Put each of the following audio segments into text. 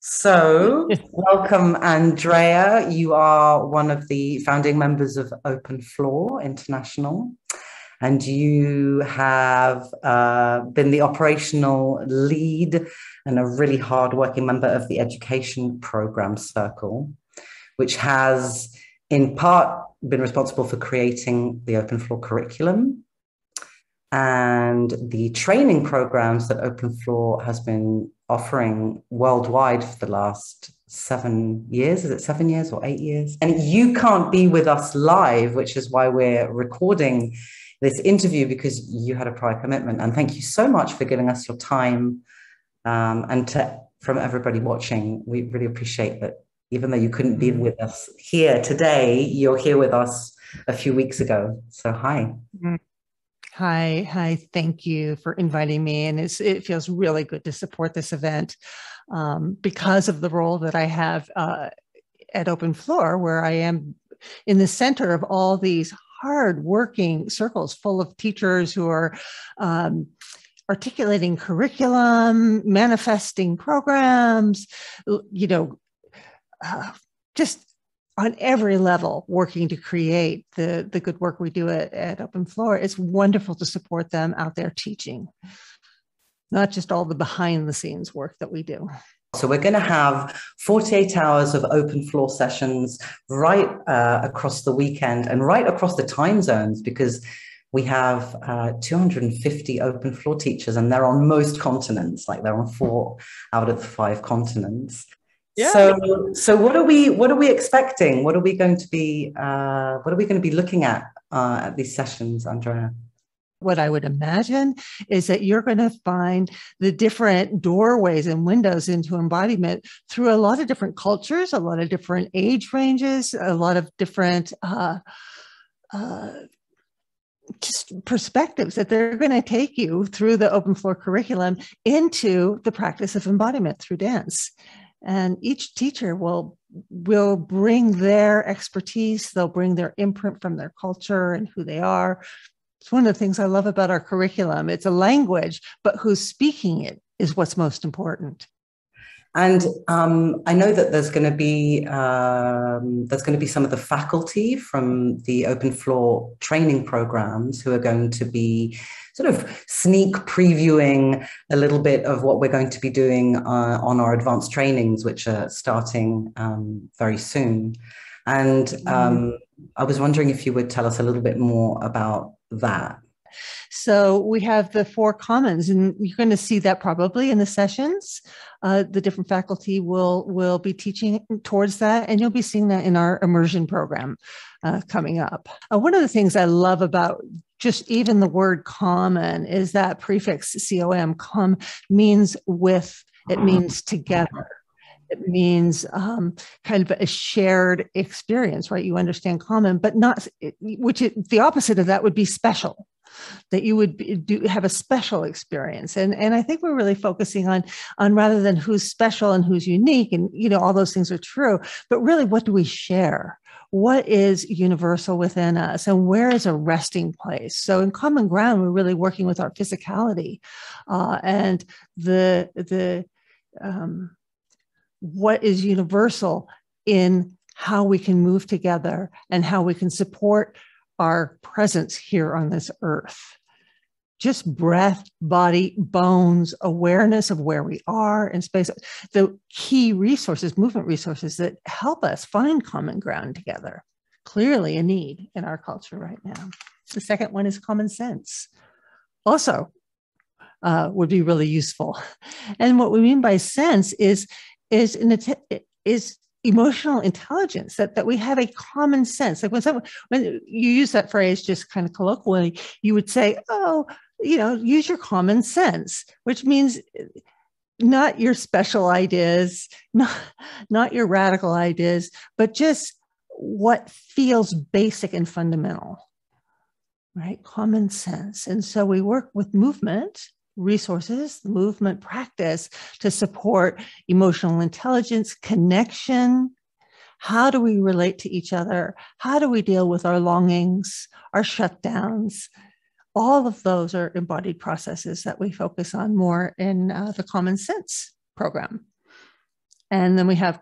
So, welcome, Andrea. You are one of the founding members of Open Floor International, and you have been the operational lead and a really hardworking member of the Education Program Circle, which has in part been responsible for creating the Open Floor curriculum and the training programs that Open Floor has been offering worldwide for the last 7 years. Is it 7 years or 8 years? And you can't be with us live, which is why we're recording this interview, because you had a prior commitment. And thank you so much for giving us your time. From everybody watching, we really appreciate that. Even though you couldn't be with us here today, you're here with us a few weeks ago. So hi. Hi. Thank you for inviting me. And it feels really good to support this event because of the role that I have at Open Floor, where I am in the center of all these hard-working circles full of teachers who are articulating curriculum, manifesting programs, just on every level, working to create the good work we do at Open Floor. It's wonderful to support them out there teaching, not just all the behind the scenes work that we do. So we're going to have 48 hours of Open Floor sessions right across the weekend and right across the time zones, because we have 250 Open Floor teachers, and they're on most continents, like they're on 4 out of the 5 continents. Yeah. So what are we expecting? What are we going to be looking at these sessions, Andrea? What I would imagine is that you're going to find the different doorways and windows into embodiment through a lot of different cultures, a lot of different age ranges, a lot of different just perspectives, that they're going to take you through the Open Floor curriculum into the practice of embodiment through dance. And each teacher will bring their expertise, they'll bring their imprint from their culture and who they are. It's one of the things I love about our curriculum. It's a language, but who's speaking it is what's most important. And I know that there's going to be some of the faculty from the Open Floor training programs who are going to be sort of sneak previewing a little bit of what we're going to be doing on our advanced trainings, which are starting very soon. And I was wondering if you would tell us a little bit more about that. So we have the 4 commons, and you're going to see that probably in the sessions. The different faculty will be teaching towards that, and you'll be seeing that in our immersion program coming up. One of the things I love about just even the word common is that prefix com means with, it means together. It means kind of a shared experience, right? You understand common, but not, the opposite of that would be special, that you would have a special experience. And I think we're really focusing on rather than who's special and who's unique, and, all those things are true, but really what do we share? What is universal within us, and where is a resting place? So in Common Ground, we're really working with our physicality and what is universal in how we can move together and how we can support our presence here on this earth. Just breath, body, bones, awareness of where we are in space. The key resources, movement resources that help us find common ground together. Clearly a need in our culture right now. The second one is common sense. Also would be really useful. And what we mean by sense is emotional intelligence, that we have a common sense. Like when you use that phrase just kind of colloquially, you would say, use your common sense, which means not your special ideas, not your radical ideas, but just what feels basic and fundamental, right? Common sense. And so we work with movement resources, movement practice to support emotional intelligence, connection. How do we relate to each other? How do we deal with our longings, our shutdowns? All of those are embodied processes that we focus on more in the Common Sense program. And then we have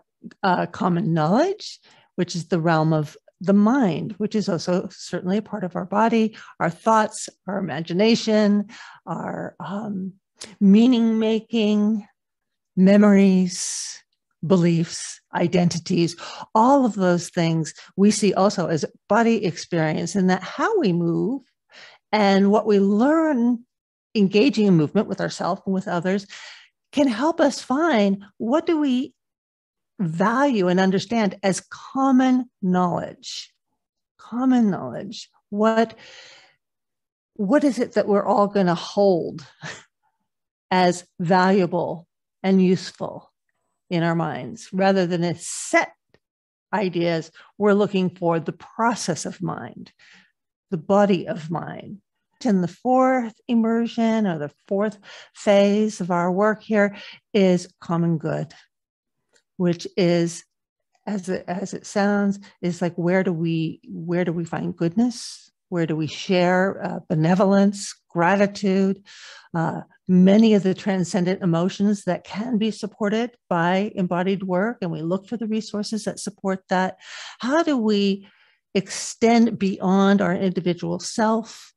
common knowledge, which is the realm of the mind, which is also certainly a part of our body, our thoughts, our imagination, our meaning making, memories, beliefs, identities, all of those things we see also as body experience, and that how we move and what we learn engaging in movement with ourselves and with others can help us find what do we value and understand as common knowledge. Common knowledge. What is it that we're all going to hold as valuable and useful in our minds, rather than a set ideas? We're looking for the process of mind, the body of mind. And the fourth immersion, or the fourth phase of our work here, is common good, which is, as it sounds, is like, where do we find goodness? Where do we share benevolence, gratitude, many of the transcendent emotions that can be supported by embodied work? And we look for the resources that support that. How do we extend beyond our individual self?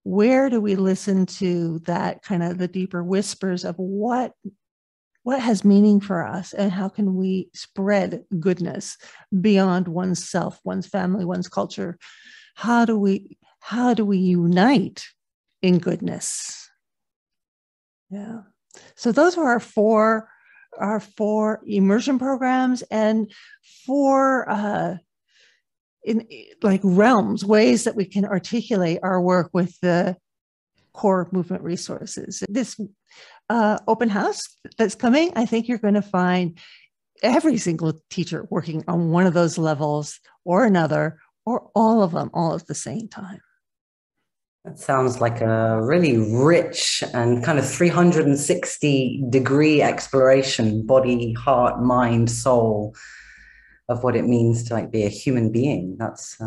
Where do we listen to that kind of the deeper whispers of what has meaning for us, and how can we spread goodness beyond oneself, one's family, one's culture? How do we unite in goodness? Yeah. So those are our four immersion programs, and four in like realms, ways that we can articulate our work with the core movement resources. This open house that's coming, I think you're going to find every single teacher working on one of those levels or another, or all of them, all at the same time. That sounds like a really rich and kind of 360-degree exploration, body, heart, mind, soul, of what it means to like be a human being. That's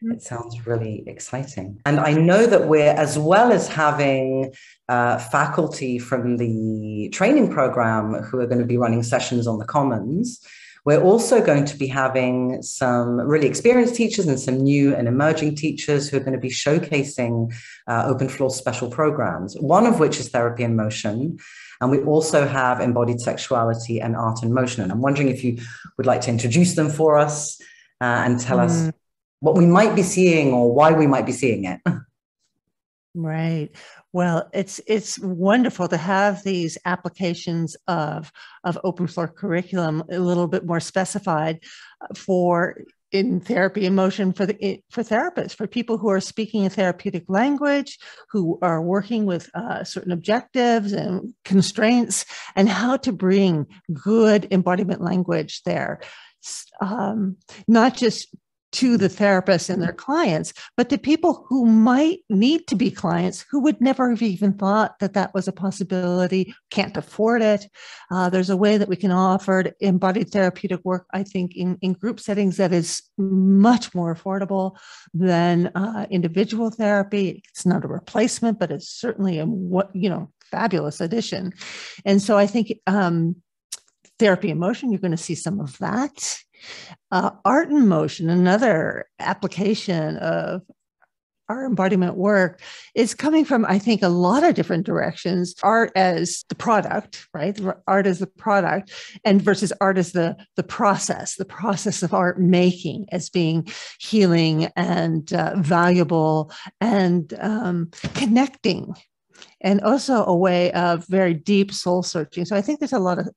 it sounds really exciting. And I know that we're, as well as having faculty from the training program who are going to be running sessions on the Commons, we're also going to be having some really experienced teachers and some new and emerging teachers who are going to be showcasing Open Floor special programs, one of which is Therapy in Motion. And we also have Embodied Sexuality and Art in Motion. And I'm wondering if you would like to introduce them for us and tell us what we might be seeing or why we might be seeing it. Right. Well, it's wonderful to have these applications of open floor curriculum a little bit more specified for in therapy in motion for therapists, for people who are speaking a therapeutic language, who are working with certain objectives and constraints, and how to bring good embodiment language there, not just to the therapists and their clients, but to people who might need to be clients who would never have even thought that that was a possibility, can't afford it. There's a way that we can offer embodied therapeutic work, I think, in group settings that is much more affordable than individual therapy. It's not a replacement, but it's certainly a fabulous addition. And so I think therapy in motion, you're going to see some of that. Art in motion, another application of our embodiment work, is coming from, I think, a lot of different directions. Art as the product, right? Art as the product, and versus art as the process of art making as being healing and valuable and connecting. And also a way of very deep soul searching. So I think there's a lot of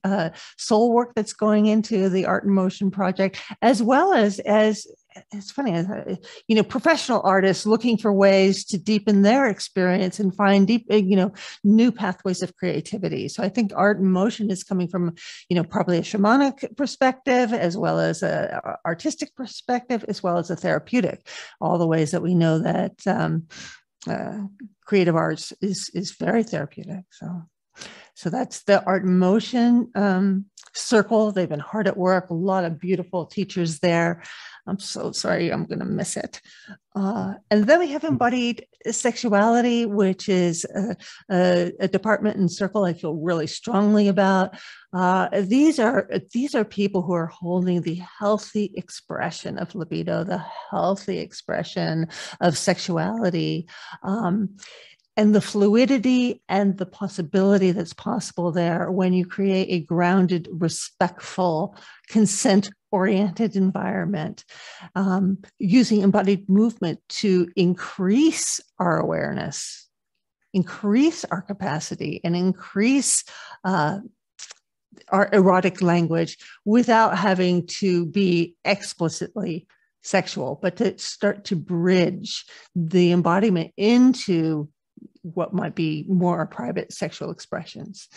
soul work that's going into the Art in Motion project, as well as it's funny, professional artists looking for ways to deepen their experience and find deep, new pathways of creativity. So I think Art in Motion is coming from, probably a shamanic perspective, as well as a artistic perspective, as well as a therapeutic. All the ways that we know that creative arts is very therapeutic. So that's the art and motion circle. They've been hard at work, a lot of beautiful teachers there. I'm so sorry, I'm going to miss it. And then we have embodied sexuality, which is a department and circle I feel really strongly about. These are people who are holding the healthy expression of libido, the healthy expression of sexuality, and the fluidity and the possibility that's possible there when you create a grounded, respectful, consent-oriented environment, using embodied movement to increase our awareness, increase our capacity, and increase our erotic language without having to be explicitly sexual, but to start to bridge the embodiment into what might be more private sexual expressions.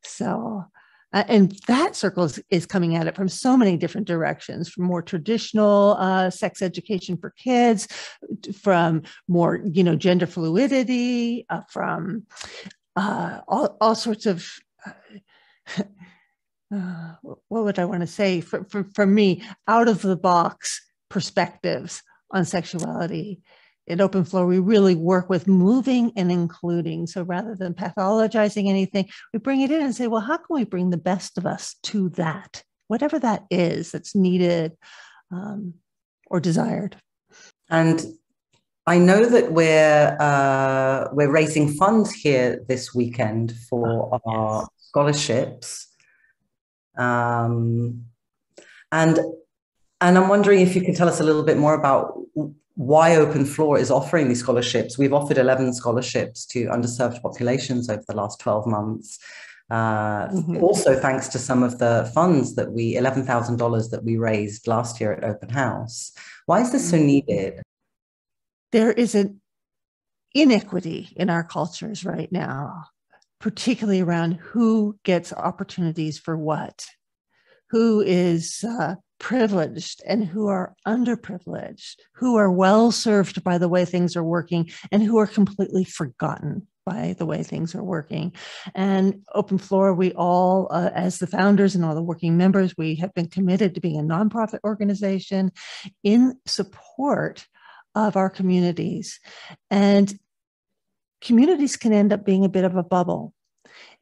So, and that circle is coming at it from so many different directions, from more traditional sex education for kids, from more, gender fluidity, from all sorts of, what would I want to say? For me, out of the box perspectives on sexuality. In Open Floor, we really work with moving and including. So rather than pathologizing anything, we bring it in and say, well, how can we bring the best of us to that, whatever that is that's needed or desired? And I know that we're raising funds here this weekend for our scholarships. And I'm wondering if you can tell us a little bit more about why Open Floor is offering these scholarships. We've offered 11 scholarships to underserved populations over the last 12 months. Also, thanks to some of the funds that $11,000 that we raised last year at Open House. Why is this so needed? There is an inequity in our cultures right now, particularly around who gets opportunities for what, who is privileged and who are underprivileged, who are well served by the way things are working and who are completely forgotten by the way things are working. And Open Floor, we all, as the founders and all the working members, we have been committed to being a nonprofit organization in support of our communities. And communities can end up being a bit of a bubble.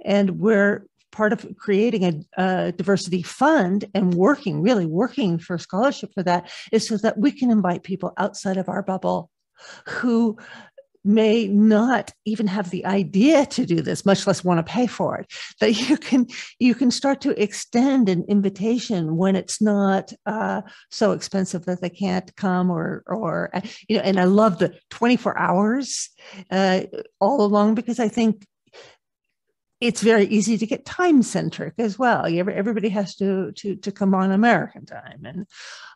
And we're part of creating a diversity fund and really working for scholarship for that is so that we can invite people outside of our bubble who may not even have the idea to do this, much less want to pay for it, that you can start to extend an invitation when it's not so expensive that they can't come or and I love the 24 hours all along, because I think it's very easy to get time centric as well. Everybody has to come on American time. And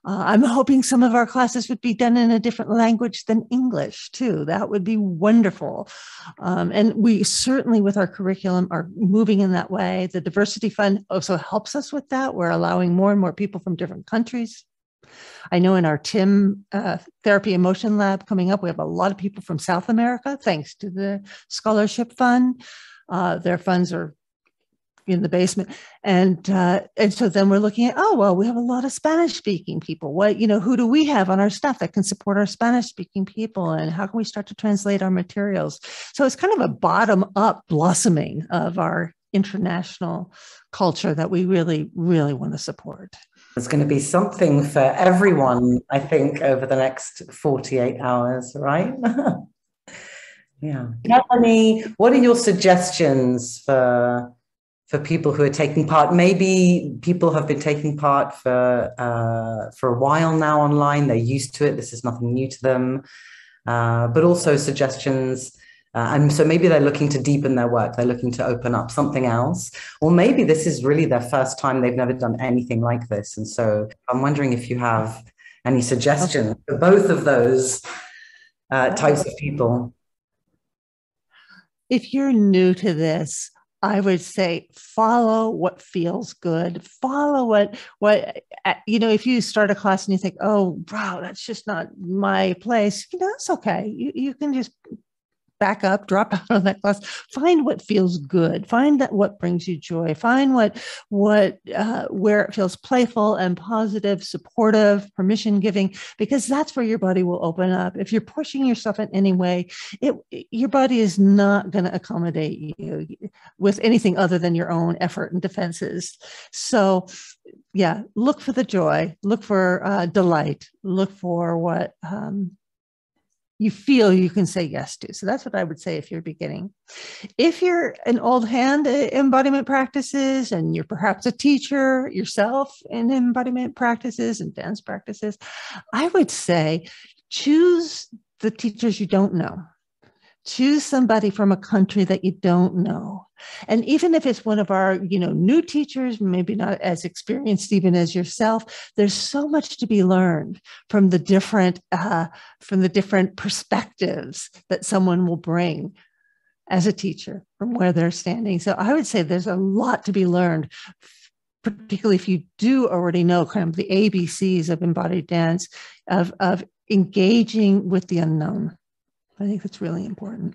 I'm hoping some of our classes would be done in a different language than English too. That would be wonderful. And we certainly with our curriculum are moving in that way. The Diversity Fund also helps us with that. We're allowing more and more people from different countries. I know in our TIM Therapy and Motion Lab coming up, we have a lot of people from South America, thanks to the Scholarship Fund. Their funds are in the basement. And so then we're looking at, we have a lot of Spanish speaking people. Who do we have on our staff that can support our Spanish speaking people? And how can we start to translate our materials? So it's kind of a bottom up blossoming of our international culture that we really, really want to support. There's going to be something for everyone, I think, over the next 48 hours, right? Yeah. Melanie, what are your suggestions for people who are taking part? Maybe people have been taking part for a while now online. They're used to it. This is nothing new to them. But also suggestions. And so maybe they're looking to deepen their work. They're looking to open up something else. Or maybe this is really their first time. They've never done anything like this. And so I'm wondering if you have any suggestions for both of those types of people. If you're new to this, I would say follow what feels good. Follow what if you start a class and you think, oh, wow, that's just not my place, it's okay. You can just back up, drop out of that class, find what feels good, find that what brings you joy, find what where it feels playful and positive, supportive, permission giving, because that's where your body will open up. If you're pushing yourself in any way, your body is not going to accommodate you with anything other than your own effort and defenses. So yeah, look for the joy, look for delight, look for what you feel you can say yes to. So that's what I would say if you're beginning. If you're an old hand at embodiment practices and you're perhaps a teacher yourself in embodiment practices and dance practices, I would say choose the teachers you don't know. Choose somebody from a country that you don't know. And even if it's one of our, new teachers, maybe not as experienced even as yourself, there's so much to be learned from the different perspectives that someone will bring as a teacher from where they're standing. So I would say there's a lot to be learned, particularly if you do already know kind of the ABCs of embodied dance, of engaging with the unknown. I think that's really important.